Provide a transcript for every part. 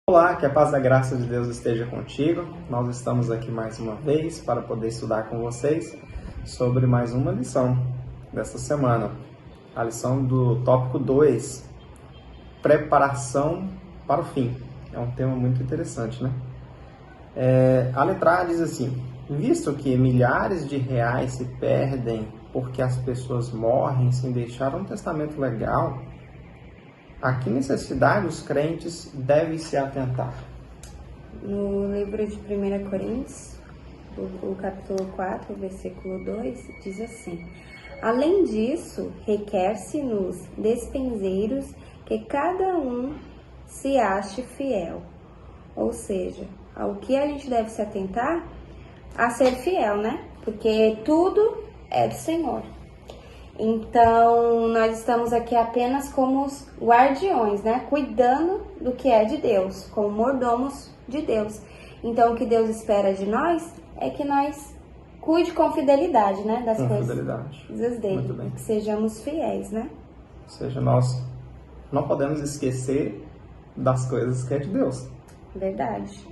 Olá, que a paz da graça de Deus esteja contigo. Nós estamos aqui mais uma vez para poder estudar com vocês sobre mais uma lição dessa semana. A lição do tópico 2, preparação para o fim. É um tema muito interessante, né? A letra A diz assim: visto que milhares de reais se perdem porque as pessoas morrem sem deixar um testamento legal, a que necessidade os crentes devem se atentar? No livro de 1 Coríntios, o capítulo 4, versículo 2, diz assim: além disso, requer-se nos despenseiros que cada um se ache fiel. Ou seja, ao que a gente deve se atentar? A ser fiel, né? Porque tudo é do Senhor. Então, nós estamos aqui apenas como os guardiões, né? Cuidando do que é de Deus, como mordomos de Deus. Então, o que Deus espera de nós é que nós cuide com fidelidade, né? Das coisas dele. Muito bem. Que sejamos fiéis, né? Ou seja, nós não podemos esquecer das coisas que é de Deus. Verdade.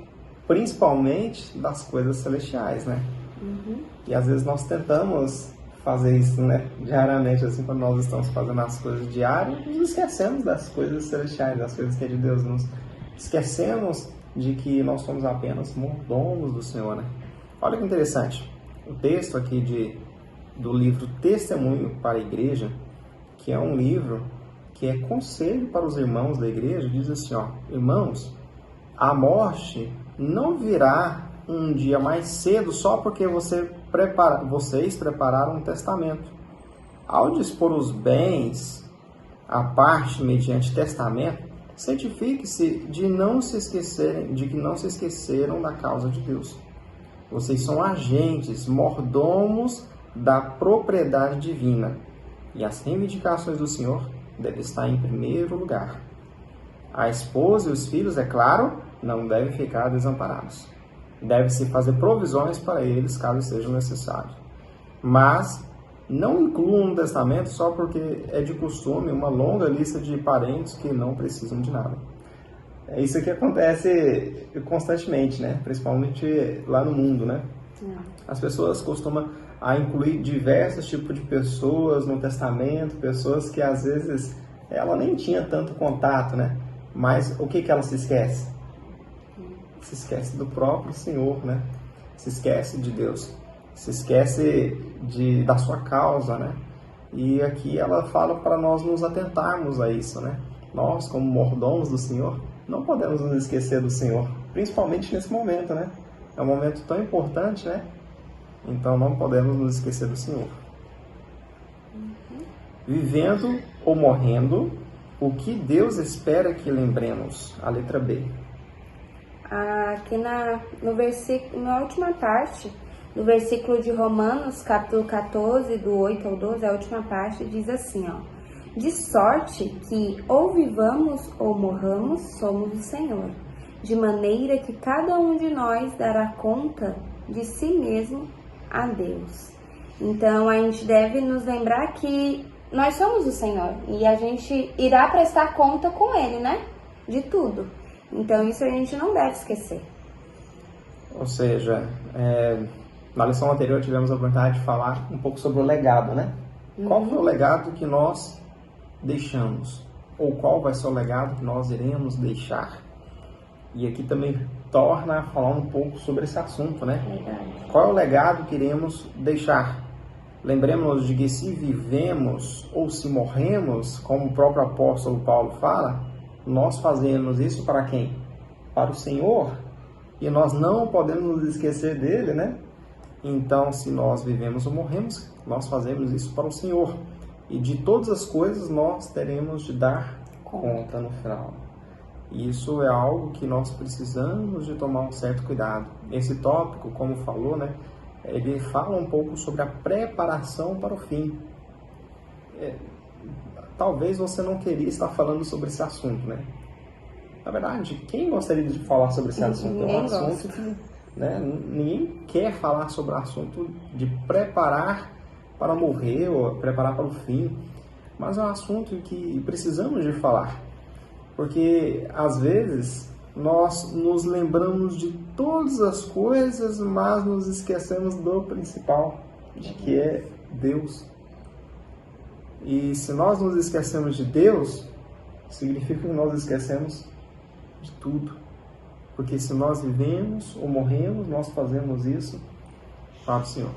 Principalmente das coisas celestiais, né? Uhum. E às vezes nós tentamos fazer isso, né? Diariamente, assim, quando nós estamos fazendo as coisas diárias, nos esquecemos das coisas celestiais, das coisas que é de Deus. Nos esquecemos de que nós somos apenas mordomos do Senhor, né? Olha que interessante. O texto aqui do livro Testemunho para a Igreja, que é um livro que é conselho para os irmãos da igreja, diz assim, ó: irmãos, a morte não virá um dia mais cedo só porque vocês prepararam um testamento. Ao dispor os bens à parte mediante testamento, certifique-se de que não se esqueceram da causa de Deus. Vocês são agentes, mordomos da propriedade divina, e as reivindicações do Senhor devem estar em primeiro lugar. A esposa e os filhos, é claro, não devem ficar desamparados. Deve-se fazer provisões para eles, caso seja necessário. Mas não incluam no testamento só porque é de costume uma longa lista de parentes que não precisam de nada. É isso que acontece constantemente, né? Principalmente lá no mundo, né? As pessoas costumam incluir diversos tipos de pessoas no testamento, pessoas que às vezes ela nem tinha tanto contato, né? Mas o que ela se esquece? Se esquece do próprio Senhor, né? Se esquece de Deus, se esquece da sua causa, né? E aqui ela fala para nós nos atentarmos a isso, né? Nós, como mordomos do Senhor, não podemos nos esquecer do Senhor, principalmente nesse momento, né? É um momento tão importante, né? Então não podemos nos esquecer do Senhor. Vivendo ou morrendo, o que Deus espera que lembremos? A letra B. Aqui na última parte do versículo de Romanos, capítulo 14, do 8 ao 12, a última parte diz assim, ó: de sorte que ou vivamos ou morramos, somos do Senhor, de maneira que cada um de nós dará conta de si mesmo a Deus. Então, a gente deve nos lembrar que nós somos do Senhor e a gente irá prestar conta com Ele, né? De tudo. Então, isso a gente não deve esquecer. Ou seja, na lição anterior tivemos a oportunidade de falar um pouco sobre o legado, né? Qual foi o legado que nós deixamos? Ou qual vai ser o legado que nós iremos deixar? E aqui também torna a falar um pouco sobre esse assunto, né? Verdade. Qual é o legado que iremos deixar? Lembremos de que se vivemos ou se morremos, como o próprio apóstolo Paulo fala, nós fazemos isso para quem? Para o Senhor. E nós não podemos nos esquecer dele, né? Então, se nós vivemos ou morremos, nós fazemos isso para o Senhor. E de todas as coisas nós teremos de dar conta no final. Isso é algo que nós precisamos de tomar um certo cuidado. Esse tópico, como falou, né? Ele fala um pouco sobre a preparação para o fim. Talvez você não queria estar falando sobre esse assunto, né? Na verdade, quem gostaria de falar sobre esse assunto? É um assunto que, né, ninguém quer falar sobre o assunto de preparar para morrer ou preparar para o fim. Mas é um assunto que precisamos de falar. Porque, às vezes, nós nos lembramos de todas as coisas, mas nos esquecemos do principal, de que é Deus. E se nós nos esquecemos de Deus, significa que nós esquecemos de tudo. Porque se nós vivemos ou morremos, nós fazemos isso para o Senhor.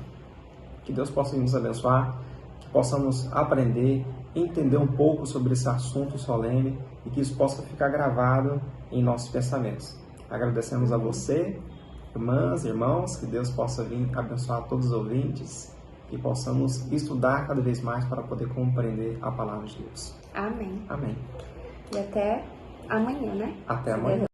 Que Deus possa nos abençoar, que possamos aprender, entender um pouco sobre esse assunto solene e que isso possa ficar gravado em nossos pensamentos. Agradecemos a você, irmãs, irmãos, que Deus possa vir abençoar todos os ouvintes e possamos estudar cada vez mais para poder compreender a palavra de Deus. Amém. Amém. E até amanhã, né? Até amanhã.